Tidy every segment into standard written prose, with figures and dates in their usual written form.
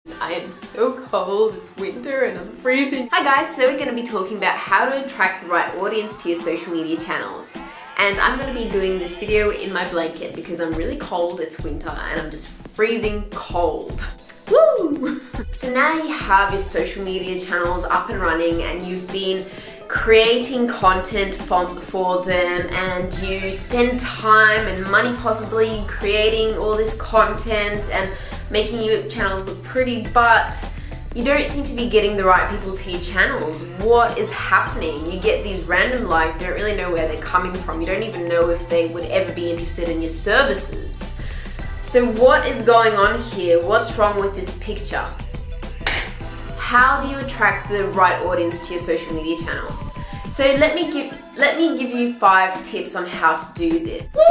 I am so cold, it's winter and I'm freezing. Hi guys, so we're going to be talking about how to attract the right audience to your social media channels. And I'm going to be doing this video in my blanket because I'm really cold, it's winter and I'm just freezing cold. Woo! So now you have your social media channels up and running and you've been creating content for them, and you spend time and money possibly creating all this content and making your channels look pretty, but you don't seem to be getting the right people to your channels. What is happening? You get these random likes, you don't really know where they're coming from, you don't even know if they would ever be interested in your services. So what is going on here? What's wrong with this picture? How do you attract the right audience to your social media channels? So let me give you 5 tips on how to do this. Woo!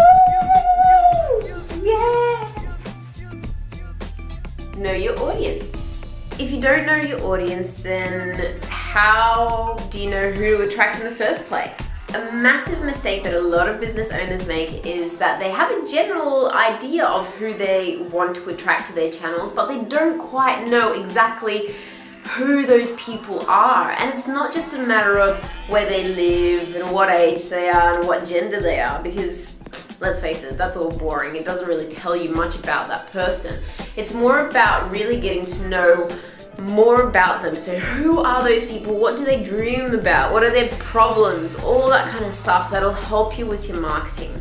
Yeah! Know your audience. If you don't know your audience, then how do you know who to attract in the first place? A massive mistake that a lot of business owners make is that they have a general idea of who they want to attract to their channels, but they don't quite know exactly who those people are. And it's not just a matter of where they live and what age they are and what gender they are, because let's face it, that's all boring. It doesn't really tell you much about that person. It's more about really getting to know more about them. So who are those people? What do they dream about? What are their problems? All that kind of stuff that'll help you with your marketing.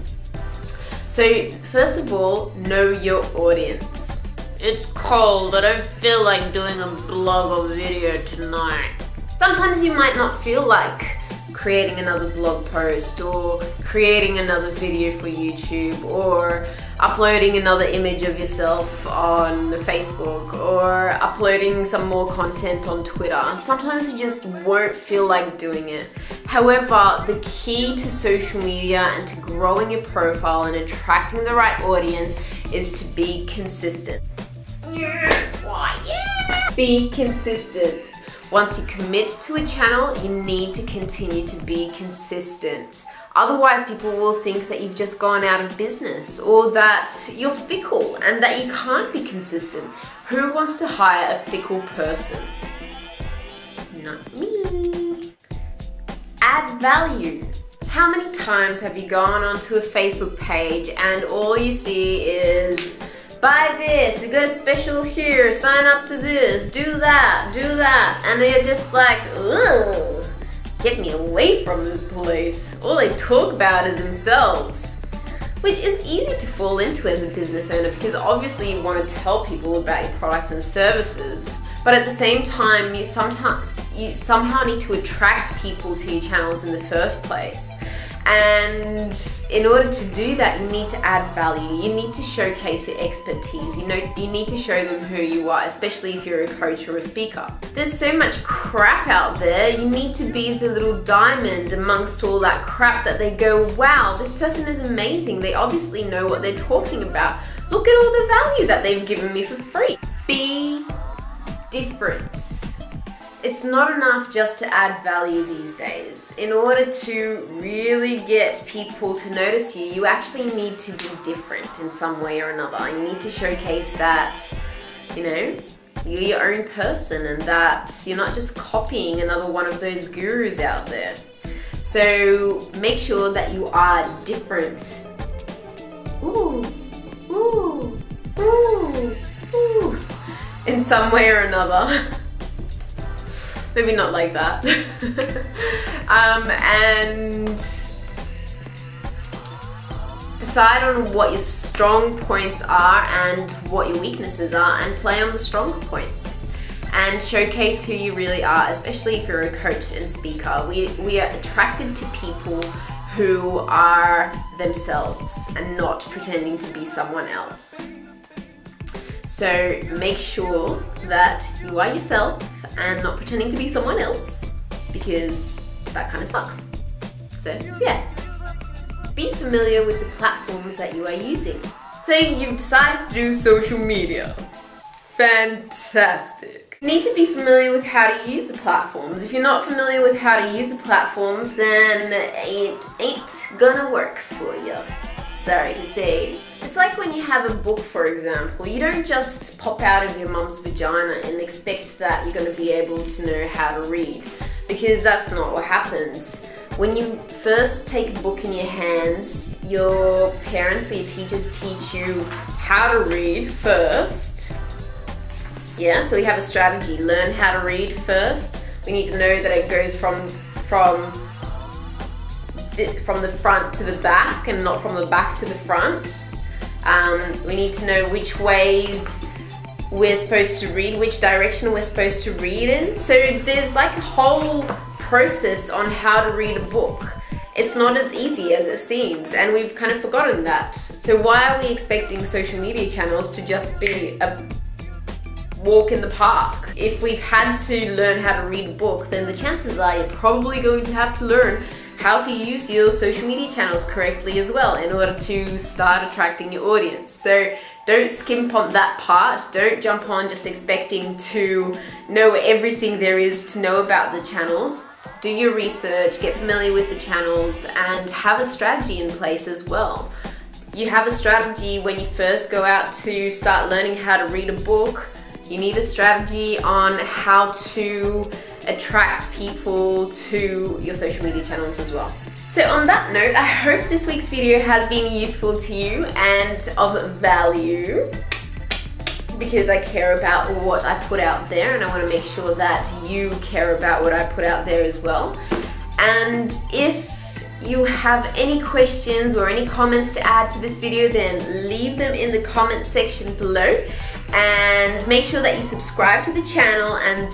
So first of all, know your audience. It's cold, I don't feel like doing a blog or video tonight. Sometimes you might not feel like creating another blog post or creating another video for YouTube or uploading another image of yourself on Facebook or uploading some more content on Twitter. Sometimes you just won't feel like doing it. However, the key to social media and to growing your profile and attracting the right audience is to be consistent. Be consistent. Once you commit to a channel, you need to continue to be consistent. Otherwise, people will think that you've just gone out of business or that you're fickle and that you can't be consistent. Who wants to hire a fickle person? Not me. Add value. How many times have you gone onto a Facebook page and all you see is buy this, we got a special here, sign up to this, do that, and they're just like, ugh, get me away from this place. All they talk about is themselves, which is easy to fall into as a business owner because obviously you want to tell people about your products and services, but at the same time, you somehow need to attract people to your channels in the first place. And in order to do that, you need to add value. You need to showcase your expertise. You need to show them who you are, especially if you're a coach or a speaker. There's so much crap out there. You need to be the little diamond amongst all that crap that they go, wow, this person is amazing. They obviously know what they're talking about. Look at all the value that they've given me for free. Be different. It's not enough just to add value these days. In order to really get people to notice you, you actually need to be different in some way or another. You need to showcase that, you're your own person and that you're not just copying another one of those gurus out there. So make sure that you are different. Ooh, ooh, ooh, ooh. In some way or another. Maybe not like that. And decide on what your strong points are and what your weaknesses are and play on the stronger points. And showcase who you really are, especially if you're a coach and speaker. We are attracted to people who are themselves and not pretending to be someone else. So make sure that you are yourself and not pretending to be someone else, because that kind of sucks. So yeah, be familiar with the platforms that you are using. So you've decided to do social media. Fantastic. You need to be familiar with how to use the platforms. If you're not familiar with how to use the platforms, then it ain't gonna work for you. sorry to say. It's like when you have a book, for example. You don't just pop out of your mum's vagina and expect that you're going to be able to know how to read, because that's not what happens. When you first take a book in your hands, your parents or your teachers teach you how to read first. Yeah, so we have a strategy. Learn how to read first. We need to know that it goes from the front to the back and not from the back to the front. We need to know which ways we're supposed to read, which direction we're supposed to read in. So there's like a whole process on how to read a book. It's not as easy as it seems, and we've kind of forgotten that. So why are we expecting social media channels to just be a walk in the park? If we've had to learn how to read a book, then the chances are you're probably going to have to learn how to use your social media channels correctly as well in order to start attracting your audience. So don't skimp on that part. Don't jump on just expecting to know everything there is to know about the channels. Do your research, get familiar with the channels, and have a strategy in place as well. You have a strategy when you first go out to start learning how to read a book. You need a strategy on how to attract people to your social media channels as well. So on that note, I hope this week's video has been useful to you and of value, because I care about what I put out there and I want to make sure that you care about what I put out there as well. And if you have any questions or any comments to add to this video, then leave them in the comment section below. And make sure that you subscribe to the channel and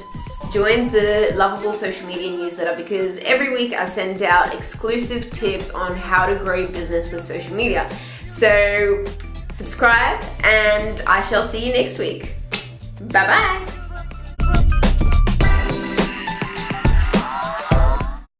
join the Lovabl social media newsletter, because every week I send out exclusive tips on how to grow your business with social media. So subscribe, and I shall see you next week. Bye bye.